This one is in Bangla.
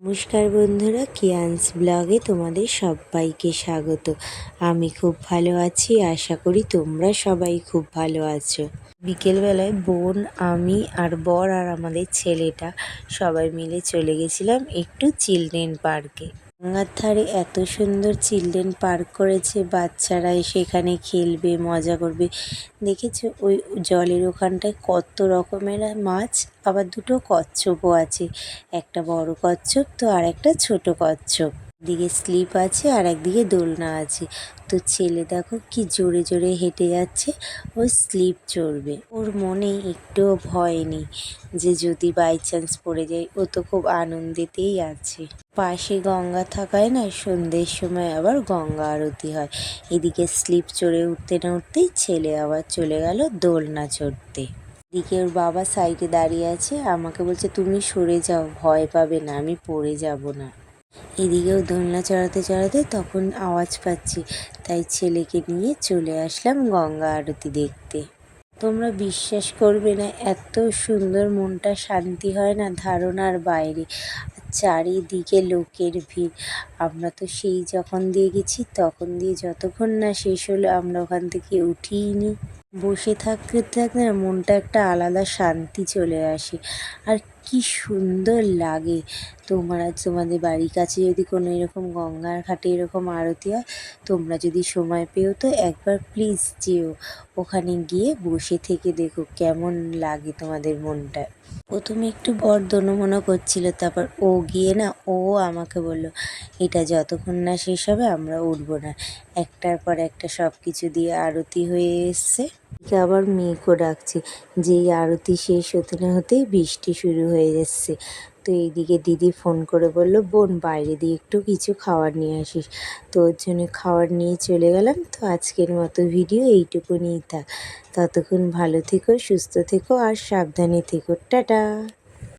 নমস্কার বন্ধুরা, কিয়ান্স ব্লগে তোমাদের সবাইকে স্বাগত। আমি খুব ভালো আছি, আশা করি তোমরা সবাই খুব ভালো আছো। বিকেলবেলায় বোন, আমি আর বর আর আমাদের ছেলেটা সবাই মিলে চলে গেছিলাম একটু চিলড্রেন পার্কে। গঙ্গার ধারে এত সুন্দর চিলড্রেন পার্ক করেছে, বাচ্চারা সেখানে খেলবে, মজা করবে। দেখেছো ওই জলের ওখানটায় কত রকমের মাছ, আবার দুটো কচ্ছপও আছে। একটা বড় কচ্ছপ তো আর একটা ছোট কচ্ছপ। দিকে স্লিপ আছে আর একদিকে দোলনা আছে। তো ছেলে দেখো কি জোরে জোরে হেঁটে যাচ্ছে, ও স্লিপ চড়বে। ওর মনে একটুও ভয় নেই যে যদি বাই চান্স পড়ে যায়, ও তো খুব আনন্দেতেই আছে। পাশে গঙ্গা থাকায় না, সন্ধ্যের সময় আবার গঙ্গা আরতি হয়। এদিকে স্লিপ চড়ে উঠতে না উঠতেই ছেলে আবার চলে গেল দোলনা চড়তে। এদিকে ওর বাবা সাইডে দাঁড়িয়ে আছে, আমাকে বলছে তুমি সরে যাও, ভয় পাবে না, আমি পড়ে যাব না। এদিকেও দোলনা চড়াতে চড়াতে তখন আওয়াজ পাচ্ছি, তাই ছেলেকে নিয়ে চলে আসলাম গঙ্গা আরতি দেখতে। তোমরা বিশ্বাস করবে না, এত সুন্দর, মনটা শান্তি হয় না ধারণার বাইরে। চারিদিকে লোকের ভিড়। আমরা তো সেই যখন দিয়ে গেছি তখন দিয়ে যতক্ষণ না শেষ হলো আমরা ওখান থেকে উঠিনি। বসে থাকতে থাকতে না মনটা একটা আলাদা শান্তি চলে আসে। আর কি সুন্দর লাগে। তোমরা তোমাদের বাড়ির কাছে যদি কোনো এরকম গঙ্গার ঘাটে এরকম আরতি হয়, তোমরা যদি সময় পেও তো একবার প্লিজ যেও, ওখানে গিয়ে বসে থেকে দেখো কেমন লাগে তোমাদের মনটা। প্রথমে একটু বর দোনোমনো করছিল, তারপর ও গিয়ে না, ও আমাকে বলল এটা যতক্ষণ না শেষ হবে আমরা উঠবো না। একটার পর একটা সব কিছু দিয়ে আরতি হয়ে এসছে। আবার মেয়েকেও ডাকছে, যেই আরতি শেষ হতে না হতেই বৃষ্টি শুরু হয়ে যাচ্ছে। তো এইদিকে দিদি ফোন করে বলল বোন বাইরে দিয়ে একটু কিছু খাবার নিয়ে আসিস। তো ওর জন্য খাবার নিয়ে চলে গেলাম। তো আজকের মতো ভিডিও এইটুকুনিই থাক। ততক্ষণ ভালো থেকো, সুস্থ থেকো আর সাবধানে থেকো। টাটা।